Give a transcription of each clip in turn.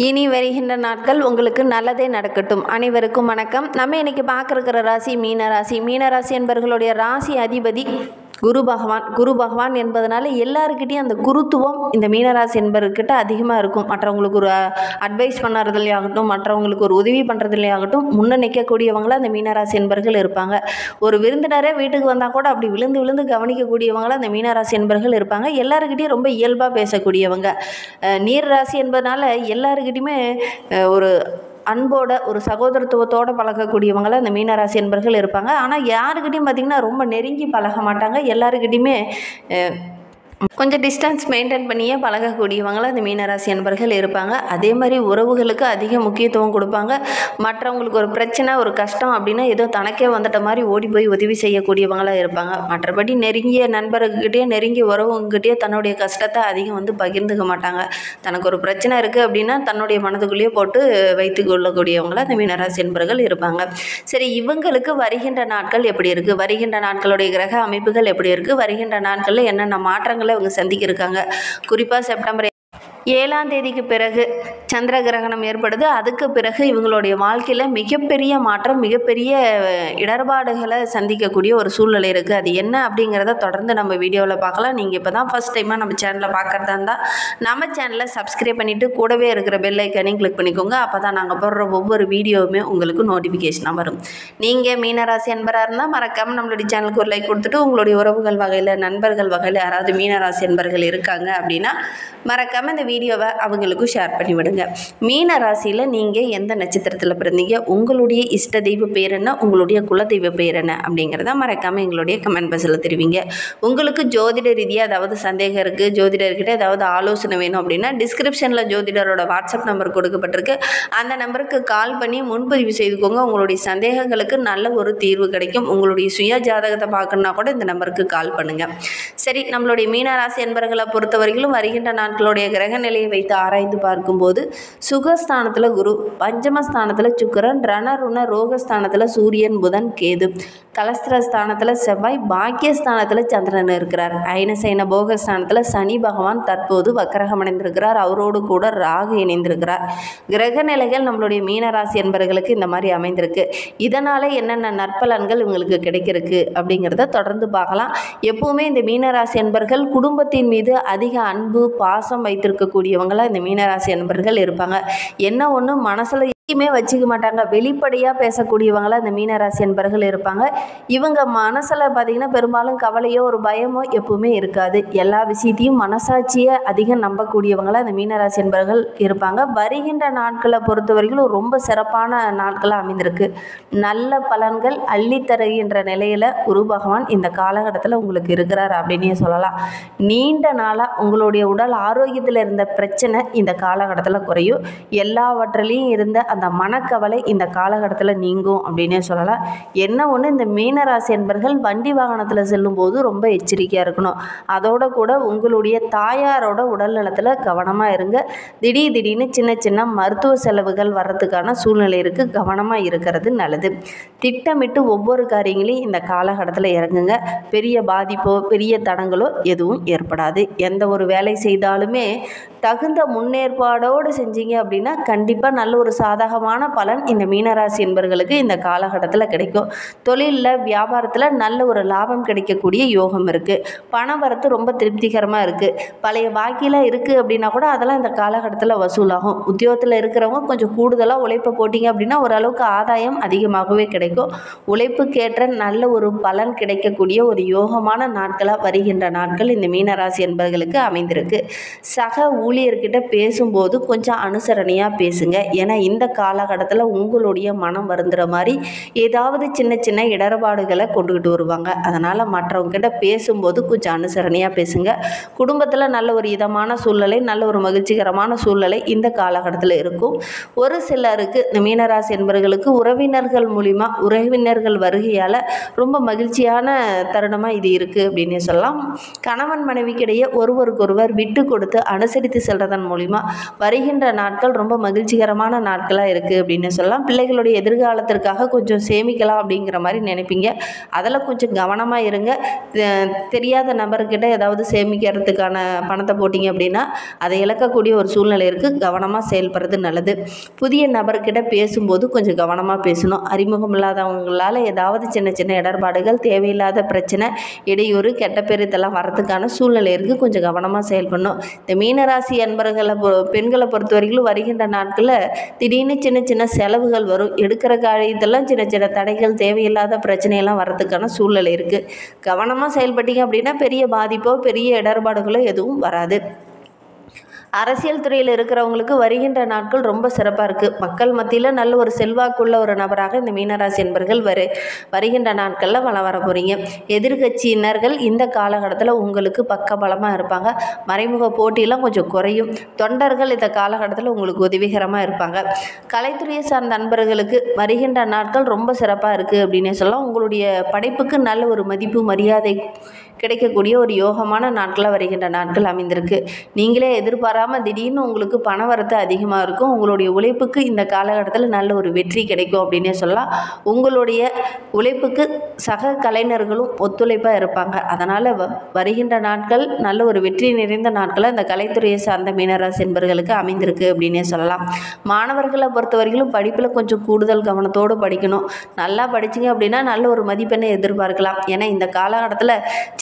இனி வருகின்ற நாட்கள் உங்களுக்கு நல்லதே நடக்கட்டும். அனைவருக்கும் வணக்கம். நம்ம இன்னைக்கு பார்க்குற ராசி மீன ராசி. மீன ராசி என்பவர்களுடைய ராசி அதிபதி குரு பகவான் என்பதனால எல்லாருக்கிட்டையும் அந்த குருத்துவம் இந்த மீனராசி என்பவர்கிட்ட அதிகமாக இருக்கும். மற்றவங்களுக்கு ஒரு அட்வைஸ் பண்ணுறதுலையாகட்டும், மற்றவங்களுக்கு ஒரு உதவி பண்ணுறதுலையாகட்டும் முன்ன நிற்கக்கூடியவங்களாக அந்த மீனராசி என்பவர்கள் இருப்பாங்க. ஒரு விருந்தினரே வீட்டுக்கு வந்தால் கூட அப்படி விழுந்து விழுந்து கவனிக்கக்கூடியவங்களாக அந்த மீனராசி என்பவர்கள் இருப்பாங்க. எல்லாருக்கிட்டையும் ரொம்ப இயல்பாக பேசக்கூடியவங்க. நீர் ராசி என்பதனால எல்லாருக்கிட்டையுமே ஒரு அன்போட ஒரு சகோதரத்துவத்தோடு பழகக்கூடியவங்கள அந்த மீனராசி என்பவர்கள் இருப்பாங்க. ஆனால் யாருக்கிட்டையும் பார்த்திங்கன்னா ரொம்ப நெருங்கி பழக மாட்டாங்க. எல்லாருக்கிட்டையுமே கொஞ்சம் டிஸ்டன்ஸ் மெயின்டைன் பண்ணியே பழகக்கூடியவங்களாக அந்த மீனராசி என்பவர்கள் இருப்பாங்க. அதே மாதிரி உறவுகளுக்கு அதிக முக்கியத்துவம் கொடுப்பாங்க. மற்றவங்களுக்கு ஒரு பிரச்சனை ஒரு கஷ்டம் அப்படின்னா ஏதோ தனக்கே வந்துட்ட மாதிரி ஓடி போய் உதவி செய்யக்கூடியவங்களாக இருப்பாங்க. மற்றபடி நெருங்கிய நண்பர்கிட்டயே நெருங்கிய உறவுங்கிட்டே தன்னுடைய கஷ்டத்தை அதிகம் பகிர்ந்துக்க மாட்டாங்க. தனக்கு ஒரு பிரச்சனை இருக்குது அப்படின்னா தன்னுடைய மனதுக்குள்ளேயே போட்டு வைத்து கொள்ளக்கூடியவங்களாக அந்த மீனராசி என்பவர்கள் இருப்பாங்க. சரி, இவங்களுக்கு வருகின்ற நாட்கள் எப்படி இருக்குது, வருகின்ற நாட்களுடைய கிரக அமைப்புகள் எப்படி இருக்குது, வருகின்ற நாட்களில் என்னென்ன மாற்றங்கள் இவங்க சந்திக்க இருக்காங்க. குறிப்பாக செப்டம்பர் 7ஆம் தேதிக்கு பிறகு சந்திர கிரகணம் ஏற்படுது. அதுக்கு பிறகு இவங்களுடைய வாழ்க்கையில் மிகப்பெரிய மாற்றம், மிகப்பெரிய இடர்பாடுகளை சந்திக்கக்கூடிய ஒரு சூழ்நிலை இருக்குது. அது என்ன அப்படிங்கிறத தொடர்ந்து நம்ம வீடியோவில் பார்க்கலாம். நீங்கள் இப்போ தான் ஃபஸ்ட் டைமாக நம்ம சேனலை பார்க்குறதா இருந்தால் நம்ம சேனலை சப்ஸ்கிரைப் பண்ணிவிட்டு கூடவே இருக்கிற பெல் ஐக்கானையும் கிளிக் பண்ணிக்கோங்க. அப்போ தான் நாங்கள் போடுற ஒவ்வொரு வீடியோவுமே உங்களுக்கு நோட்டிஃபிகேஷனாக வரும். நீங்கள் மீனராசி என்பராக இருந்தால் மறக்காமல் நம்மளுடைய சேனலுக்கு ஒரு லைக் கொடுத்துட்டு உங்களுடைய உறவுகள் வகையில் நண்பர்கள் வகையில் யாராவது மீனராசி என்பர்கள் இருக்காங்க அப்படின்னா மறக்காமல் இந்த வீடியோவை அவங்களுக்கும் ஷேர் பண்ணி விடுங்க. மீன ராசியில் நீங்கள் எந்த நட்சத்திரத்தில் பிறந்தீங்க, உங்களுடைய இஷ்ட தெய்வ பேர் என்ன, உங்களுடைய குலதெய்வ பேர் என்ன அப்படிங்கிறத மறக்காமல் எங்களுடைய கமெண்ட் பாக்ஸில் தெரிவிங்க. உங்களுக்கு ஜோதிட ரீதியாக ஏதாவது சந்தேகம் இருக்குது, ஜோதிடர்கிட்ட ஏதாவது ஆலோசனை வேணும் அப்படின்னா டிஸ்கிரிப்ஷனில் ஜோதிடரோட வாட்ஸ்அப் நம்பர் கொடுக்கப்பட்டிருக்கு. அந்த நம்பருக்கு கால் பண்ணி முன்பதிவு செய்துக்கோங்க. உங்களுடைய சந்தேகங்களுக்கு நல்ல ஒரு தீர்வு கிடைக்கும். உங்களுடைய சுய ஜாதகத்தை பார்க்கணுன்னா கூட இந்த நம்பருக்கு கால் பண்ணுங்கள். சரி, நம்மளுடைய மீனராசி என்பவர்களை பொறுத்தவரையிலும் வருகின்ற நாட்களுடைய கிரக நிலையை வைத்து ஆராய்ந்து பார்க்கும்போது சுகஸ்தானத்தில் குரு, பஞ்சமஸ்தானத்தில் சுக்கிரன், ரணருண ரோகஸ்தானத்தில் சூரியன், புதன், கேது, கலஸ்திரஸ்தானத்தில் செவ்வாய், பாக்கியஸ்தானத்தில் சந்திரன் இருக்கிறார். ஐனசைன போகஸ்தானத்தில் சனி பகவான் தற்போது வக்கரகம் அடைந்திருக்கிறார். அவரோடு கூட ராகு இணைந்திருக்கிறார். கிரக நிலைகள் நம்மளுடைய மீனராசி என்பவர்களுக்கு இந்த மாதிரி அமைந்திருக்கு. இதனால் என்னென்ன நற்பலன்கள் இவங்களுக்கு கிடைக்கிறதுக்கு அப்படிங்கிறத தொடர்ந்து பார்க்கலாம். எப்பவுமே இந்த மீனராசி என்பவர்கள் குடும்பத்தின் மீது அதிக அன்பு பாசம் வைத்திருக்கக்கூடியவங்களாக இந்த மீனராசி என்பவர்கள் இருப்பாங்க. என்ன ஒன்று மனசில் எதையுமே வச்சுக்க மாட்டாங்க. வெளிப்படையாக பேசக்கூடியவங்களாக இந்த மீனராசி என்பவர்கள் இருப்பாங்க. இவங்க மனசில் பார்த்திங்கன்னா பெரும்பாலும் கவலையோ ஒரு பயமோ எப்பவுமே இருக்காது. எல்லா விஷயத்தையும் மனசாட்சியை அதிகம் நம்பக்கூடியவங்களாக இந்த மீனராசி என்பவர்கள் இருப்பாங்க. வருகின்ற நாட்களை பொறுத்தவரைக்கும் ரொம்ப சிறப்பான நாட்களாக அமைந்திருக்கு. நல்ல பலன்கள் அள்ளித்தருகின்ற நிலையில் குரு பகவான் இந்த காலகட்டத்தில் உங்களுக்கு இருக்கிறார் அப்படின்னே சொல்லலாம். நீண்ட நாளாக உங்களுடைய உடல் ஆரோக்கியத்தில் இருந்த பிரச்சனை இந்த காலகட்டத்தில் குறையும். எல்லாவற்றிலையும் இருந்த அந்த மனக்கவலை இந்த காலகட்டத்தில் நீங்கும் அப்படின்னே சொல்லலாம். என்ன ஒன்று, இந்த மீனராசி என்பவர்கள் வண்டி வாகனத்தில் செல்லும்போது ரொம்ப எச்சரிக்கையாக இருக்கணும். அதோட கூட உங்களுடைய தாயாரோட உடல் நலத்தில் கவனமாக இருங்க. திடீர்னு சின்ன சின்ன மருத்துவ செலவுகள் வர்றதுக்கான சூழ்நிலை இருக்குது. கவனமாக இருக்கிறது நல்லது. திட்டமிட்டு ஒவ்வொரு காரியங்களையும் இந்த காலகட்டத்தில் இறங்குங்க. பெரிய பாதிப்போ பெரிய தடங்களோ எதுவும் ஏற்படாது. எந்த ஒரு வேலை செய்தாலுமே தகுந்த முன்னேற்பாடோடு செஞ்சீங்க அப்படின்னா கண்டிப்பாக நல்ல ஒரு சாதகமான பலன் இந்த மீனராசி என்பவர்களுக்கு இந்த காலகட்டத்தில் கிடைக்கும். தொழிலில் வியாபாரத்தில் நல்ல ஒரு லாபம் கிடைக்கக்கூடிய யோகம் இருக்குது. பண வரத்து ரொம்ப திருப்திகரமாக இருக்குது. பழைய பாக்கியெலாம் இருக்குது அப்படின்னா கூட அதெல்லாம் இந்த காலகட்டத்தில் வசூலாகும். உத்தியோகத்தில் இருக்கிறவங்க கொஞ்சம் கூடுதலாக உழைப்பை போட்டிங்க அப்படின்னா ஓரளவுக்கு ஆதாயம் அதிகமாகவே கிடைக்கும். உழைப்புக்கேற்ற நல்ல ஒரு பலன் கிடைக்கக்கூடிய ஒரு யோகமான நாட்களாக வருகின்ற நாட்கள் இந்த மீனராசி என்பவர்களுக்கு அமைந்திருக்கு. சக ஊழியர்கிட்ட பேசும்போது கொஞ்சம் அனுசரணையாக பேசுங்க. ஏன்னா இந்த காலகட்டத்தில் உங்களுடைய மனம் வருந்துற மாதிரி ஏதாவது சின்ன சின்ன இடர்பாடுகளை கொண்டுகிட்டு வருவாங்க. அதனால் மற்றவங்ககிட்ட பேசும்போது கொஞ்சம் அனுசரணையாக பேசுங்க. குடும்பத்தில் நல்ல ஒரு இதமான சூழ்நிலை, நல்ல ஒரு மகிழ்ச்சிகரமான சூழ்நிலை இந்த காலகட்டத்தில் இருக்கும். ஒரு சிலருக்கு இந்த மீனராசி என்பவர்களுக்கு உறவினர்கள் மூலிமா உறவினர்கள் வருகையால் ரொம்ப மகிழ்ச்சியான தருணமாக இது இருக்குது அப்படின்னே சொல்லலாம். கணவன் மனைவிக்கிடையே ஒருவருக்கொருவர் விட்டு கொடுத்து அனுசரித்து செல்றதன் மூலிமா வருகின்ற நாட்கள் ரொம்ப மகிழ்ச்சிகரமான நாட்களாக சூப்பராக இருக்குது அப்படின்னு சொல்லலாம். பிள்ளைகளுடைய எதிர்காலத்திற்காக கொஞ்சம் சேமிக்கலாம் அப்படிங்கிற மாதிரி நினைப்பீங்க. அதில் கொஞ்சம் கவனமாக இருங்க. தெரியாத நபர்கிட்ட ஏதாவது சேமிக்கிறதுக்கான பணத்தை போட்டிங்க அப்படின்னா அதை இழக்கக்கூடிய ஒரு சூழ்நிலை இருக்குது. கவனமாக செயல்படுறது நல்லது. புதிய நபர்கிட்ட பேசும்போது கொஞ்சம் கவனமாக பேசணும். அறிமுகம் இல்லாதவங்களால் ஏதாவது சின்ன சின்ன இடர்பாடுகள், தேவையில்லாத பிரச்சனை, இடையூறு, கெட்ட பேர் இதெல்லாம் வரதுக்கான சூழ்நிலை இருக்குது. கொஞ்சம் கவனமாக செயல்படணும். இந்த மீனராசி அன்பர்களை பெண்களை பொறுத்த வரைக்கும் வருகின்ற நாட்களில் திடீர்னு சின்ன சின்ன செலவுகள் வரும். எடுக்கிற காரியத்தெல்லாம் சின்ன சின்ன தடைகள், தேவையில்லாத பிரச்சனையெல்லாம் வரதுக்கான சூழ்நிலை இருக்குது. கவனமாக செயல்பட்டீங்க அப்படின்னா பெரிய பாதிப்போ பெரிய இடர்பாடுகளோ எதுவும் வராது. அரசியல் துறையில் இருக்கிறவங்களுக்கு வருகின்ற நாட்கள் ரொம்ப சிறப்பாக இருக்குது. மக்கள் மத்தியில் நல்ல ஒரு செல்வாக்குள்ள ஒரு நபராக இந்த மீனராசி என்பர்கள் வருகின்ற நாட்களில் வர போகிறீங்க. எதிர்கட்சியினர்கள் இந்த காலகட்டத்தில் உங்களுக்கு பக்கபலமாக இருப்பாங்க. மறைமுக போட்டியெல்லாம் கொஞ்சம் குறையும். தொண்டர்கள் இந்த காலகட்டத்தில் உங்களுக்கு உதவிகரமாக இருப்பாங்க. கலைத்துறையை சார்ந்த நண்பர்களுக்கு வருகின்ற நாட்கள் ரொம்ப சிறப்பாக இருக்குது அப்படின்னே சொல்லலாம். உங்களுடைய படைப்புக்கு நல்ல ஒரு மதிப்பு, மரியாதை கிடைக்கக்கூடிய ஒரு யோகமான நாட்களாக வருகின்ற நாட்கள் அமைந்திருக்கு. நீங்களே எதிர்பாராமல் திடீர்னு உங்களுக்கு பண வரத்து அதிகமாக இருக்கும். உங்களுடைய உழைப்புக்கு இந்த காலகட்டத்தில் நல்ல ஒரு வெற்றி கிடைக்கும் அப்படின்னே சொல்லலாம். உங்களுடைய உழைப்புக்கு சக கலைஞர்களும் ஒத்துழைப்பாக இருப்பாங்க. அதனால் வருகின்ற நாட்கள் நல்ல ஒரு வெற்றி நிறைந்த நாட்களாக இந்த கலைத்துறையை சார்ந்த மீனராசி என்பர்களுக்கு அமைந்திருக்கு அப்படின்னே சொல்லலாம். மாணவர்களை பொறுத்த வரைக்கும் படிப்பில் கொஞ்சம் கூடுதல் கவனத்தோடு படிக்கணும். நல்லா படிச்சிங்க அப்படின்னா நல்ல ஒரு மதிப்பெண்ணை எதிர்பார்க்கலாம். ஏன்னா இந்த காலகட்டத்தில்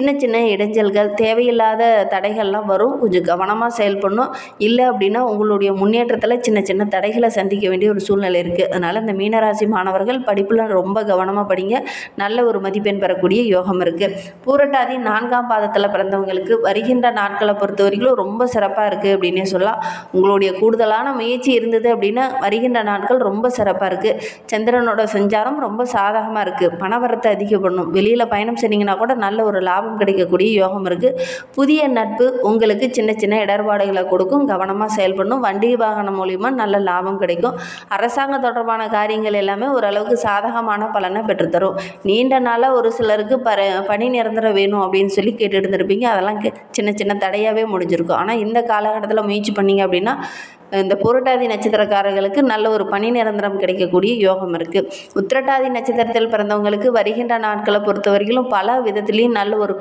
சின்ன சின்ன இடைஞ்சல்கள், தேவையில்லாத தடைகள்லாம் வரும். கொஞ்சம் கவனமாக செயல்படணும். இல்லை அப்படின்னா உங்களுடைய முன்னேற்றத்தில் சின்ன சின்ன தடைகளை சந்திக்க வேண்டிய ஒரு சூழ்நிலை இருக்குது. அதனால் இந்த மீனராசி மாணவர்கள் படிப்பில் ரொம்ப கவனமாக படிங்க. நல்ல ஒரு மதிப்பெண் பெறக்கூடிய யோகம் இருக்குது. பூரட்டாதி 4ஆம் பாதத்தில் பிறந்தவங்களுக்கு வருகின்ற நாட்களை பொறுத்த வரைக்கும் ரொம்ப சிறப்பாக இருக்குது அப்படின்னே சொல்லலாம். உங்களுடைய கூடுதலான முயற்சி இருந்தது அப்படின்னா வருகின்ற நாட்கள் ரொம்ப சிறப்பாக இருக்குது. சந்திரனோட சஞ்சாரம் ரொம்ப சாதகமாக இருக்குது. பணவரத்தை அதிகப்படணும். வெளியில் பயணம் செய்தீங்கன்னா கூட நல்ல ஒரு லாபம் கிடைக்கக்கூடிய யோகம் இருக்குது. புதிய நட்பு உங்களுக்கு சின்ன சின்ன இடர்பாடுகளை கொடுக்கும். கவனமாக செயல்படணும். வண்டி வாகனம் மூலிமா நல்ல லாபம் கிடைக்கும். அரசாங்க தொடர்பான காரியங்கள் எல்லாமே ஓரளவுக்கு சாதகமான பலனை பெற்றுத்தரும். நீண்ட நாளாக ஒரு சிலருக்கு பணி நிரந்தரம் வேணும் அப்படின்னு சொல்லி கேட்டுட்டு இருந்திருப்பீங்க. அதெல்லாம் சின்ன சின்ன தடையாகவே முடிஞ்சிருக்கும். ஆனால் இந்த காலகட்டத்தில் முயற்சி பண்ணிங்க அப்படின்னா இந்த புரட்டாதி நட்சத்திரக்காரர்களுக்கு நல்ல ஒரு பணி நிரந்தரம் கிடைக்கக்கூடிய யோகம் இருக்குது. உத்திரட்டாதி நட்சத்திரத்தில் பிறந்தவங்களுக்கு வருகின்ற நாட்களை பொறுத்த வரைக்கும் பல விதத்துலேயும் நல்ல ஒரு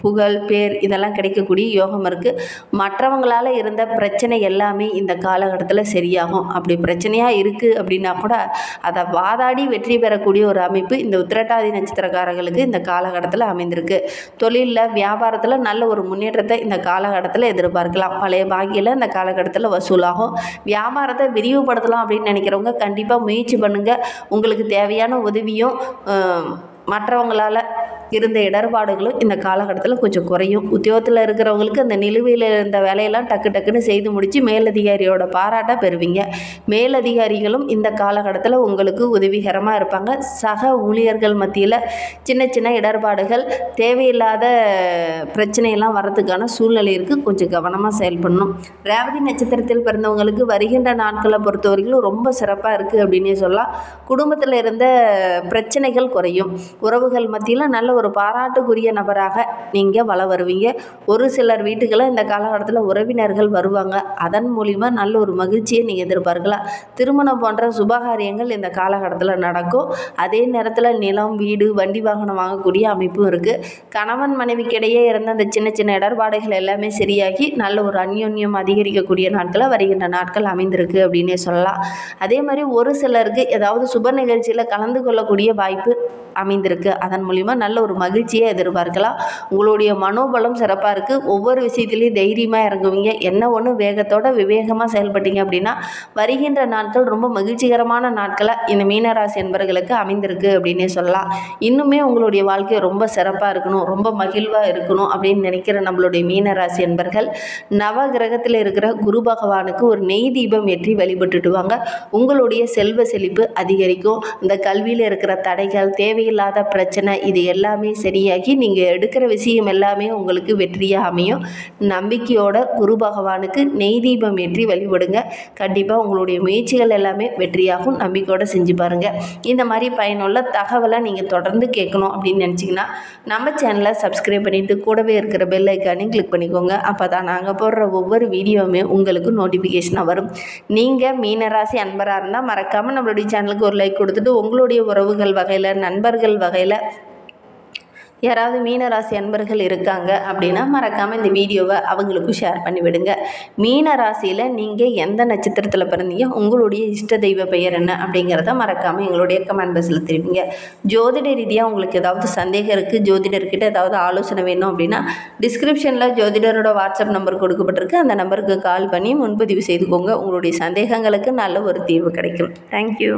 புகழ், பேர் இதெல்லாம் கிடைக்கக்கூடிய யோகம் இருக்குது. மற்றவங்களால் இருந்த பிரச்சனை எல்லாமே இந்த காலகட்டத்தில் சரியாகும். அப்படி பிரச்சனையாக இருக்குது அப்படின்னா கூட அதை வாதாடி வெற்றி பெறக்கூடிய ஒரு அமைப்பு இந்த உத்திரட்டாதி நட்சத்திரக்காரர்களுக்கு இந்த காலகட்டத்தில் அமைந்திருக்கு. தொழிலில், வியாபாரத்தில் நல்ல ஒரு முன்னேற்றத்தை இந்த காலகட்டத்தில் எதிர்பார்க்கலாம். பழைய பாக்கியில் இந்த காலகட்டத்தில் வசூலாகும். வியாபாரத்தை விரிவுபடுத்தலாம் அப்படின்னு நினைக்கிறவங்க கண்டிப்பாக முயற்சி பண்ணுங்கள். உங்களுக்கு தேவையான உதவியும் மற்றவங்களால் இருந்த இடர்பாடுகளும் இந்த காலகட்டத்தில் கொஞ்சம் குறையும். உத்தியோகத்தில் இருக்கிறவங்களுக்கு அந்த நிலுவையில் இருந்த வேலையெல்லாம் டக்கு டக்குன்னு செய்து முடித்து மேலதிகாரியோட பாராட்ட பெறுவீங்க. மேலதிகாரிகளும் இந்த காலகட்டத்தில் உங்களுக்கு உதவிகரமாக இருப்பாங்க. சக ஊழியர்கள் மத்தியில் சின்ன சின்ன இடர்பாடுகள், தேவையில்லாத பிரச்சனையெல்லாம் வரதுக்கான சூழ்நிலை இருக்குது. கொஞ்சம் கவனமாக செயல்படணும். ரேவதி நட்சத்திரத்தில் பிறந்தவங்களுக்கு வருகின்ற நாட்களை பொறுத்த வரைக்கும் ரொம்ப சிறப்பாக இருக்குது அப்படின்னே சொல்லலாம். குடும்பத்தில் இருந்த பிரச்சனைகள் குறையும். உறவுகள் மத்தியில் நல்ல ஒரு பாராட்டுக்குரிய நபராக நீங்கள் வருவீங்க. ஒரு சிலர் வீட்டுகளில் இந்த காலகட்டத்தில் உறவினர்கள் வருவாங்க. அதன் மூலிமா நல்ல ஒரு மகிழ்ச்சியை நீங்கள் எதிர்பார்க்கலாம். திருமணம் போன்ற சுபகாரியங்கள் இந்த காலகட்டத்தில் நடக்கும். அதே நேரத்தில் நிலம், வீடு, வண்டி வாகனம் வாங்கக்கூடிய அமைப்பும் இருக்குது. கணவன் மனைவிக்கிடையே இருந்த அந்த சின்ன சின்ன இடர்பாடுகள் எல்லாமே சரியாகி நல்ல ஒரு அந்யோன்யம் அதிகரிக்கக்கூடிய நாட்களாக வருகின்ற நாட்கள் அமைந்திருக்கு அப்படின்னே சொல்லலாம். அதே மாதிரி ஒரு சிலருக்கு ஏதாவது சுப நிகழ்ச்சியில் கலந்து கொள்ளக்கூடிய வாய்ப்பு அமைந்திருக்கு. அதன் மூலிமா நல்ல ஒரு மகிழ்ச்சியை எதிர்பார்க்கலாம். உங்களுடைய மனோபலம் சிறப்பாக இருக்குது. ஒவ்வொரு விஷயத்துலையும் தைரியமாக இறங்குவீங்க. என்ன ஒன்று வேகத்தோட விவேகமாக செயல்பட்டீங்க அப்படின்னா வருகின்ற நாட்கள் ரொம்ப மகிழ்ச்சிகரமான நாட்களாக இந்த மீனராசி என்பவர்களுக்கு அமைந்திருக்கு அப்படின்னே சொல்லலாம். இன்னுமே உங்களுடைய வாழ்க்கை ரொம்ப சிறப்பாக இருக்கணும், ரொம்ப மகிழ்வாக இருக்கணும் அப்படின்னு நினைக்கிற நம்மளுடைய மீனராசி என்பர்கள் நவ கிரகத்தில் இருக்கிற குரு பகவானுக்கு ஒரு நெய் தீபம் ஏற்றி வழிபட்டுட்டு வாங்க. உங்களுடைய செல்வ செழிப்பு அதிகரிக்கும். இந்த கல்வியில் இருக்கிற தடைகள், தேவையில்லாத பிரச்சனை இது எல்லாமே எல்லாமே சரியாகி நீங்கள் எடுக்கிற விஷயம் எல்லாமே உங்களுக்கு வெற்றியாக அமையும். நம்பிக்கையோட குரு பகவானுக்கு நெய் தீபம் ஏற்றி வழிபடுங்க. கண்டிப்பாக உங்களுடைய முயற்சிகள் எல்லாமே வெற்றியாகும். நம்பிக்கையோடு செஞ்சு பாருங்கள். இந்த மாதிரி பயனுள்ள தகவலை நீங்கள் தொடர்ந்து கேட்கணும் அப்படின்னு நினச்சிங்கன்னா நம்ம சேனலை சப்ஸ்கிரைப் பண்ணிவிட்டு கூடவே இருக்கிற பெல் ஐக்கானையும் கிளிக் பண்ணிக்கோங்க. அப்போ தான் நாங்கள் போடுற ஒவ்வொரு வீடியோவுமே உங்களுக்கு நோட்டிஃபிகேஷனாக வரும். நீங்கள் மீனராசி அன்பராக இருந்தால் மறக்காமல் நம்மளுடைய சேனலுக்கு ஒரு லைக் கொடுத்துட்டு உங்களுடைய உறவுகள் வகையில், நண்பர்கள் வகையில் யாராவது மீனராசி அன்பர்கள் இருக்காங்க அப்படின்னா மறக்காமல் இந்த வீடியோவை அவங்களுக்கும் ஷேர் பண்ணி விடுங்க. மீனராசியில் நீங்கள் எந்த நட்சத்திரத்தில் பிறந்தீங்க, உங்களுடைய இஷ்ட தெய்வ பெயர் என்ன அப்படிங்கிறத மறக்காமல் எங்களுடைய கமெண்ட் பாக்ஸில் தெரிவிங்க. ஜோதிட ரீதியாக உங்களுக்கு ஏதாவது சந்தேகம் இருக்குது, ஜோதிடர்கிட்ட ஏதாவது ஆலோசனை வேணும் அப்படின்னா டிஸ்கிரிப்ஷனில் ஜோதிடரோட வாட்ஸ்அப் நம்பர் கொடுக்கப்பட்டிருக்கு. அந்த நம்பருக்கு கால் பண்ணி முன்பதிவு செய்துக்கோங்க. உங்களுடைய சந்தேகங்களுக்கு நல்ல ஒரு தீர்வு கிடைக்கும். தேங்க்யூ.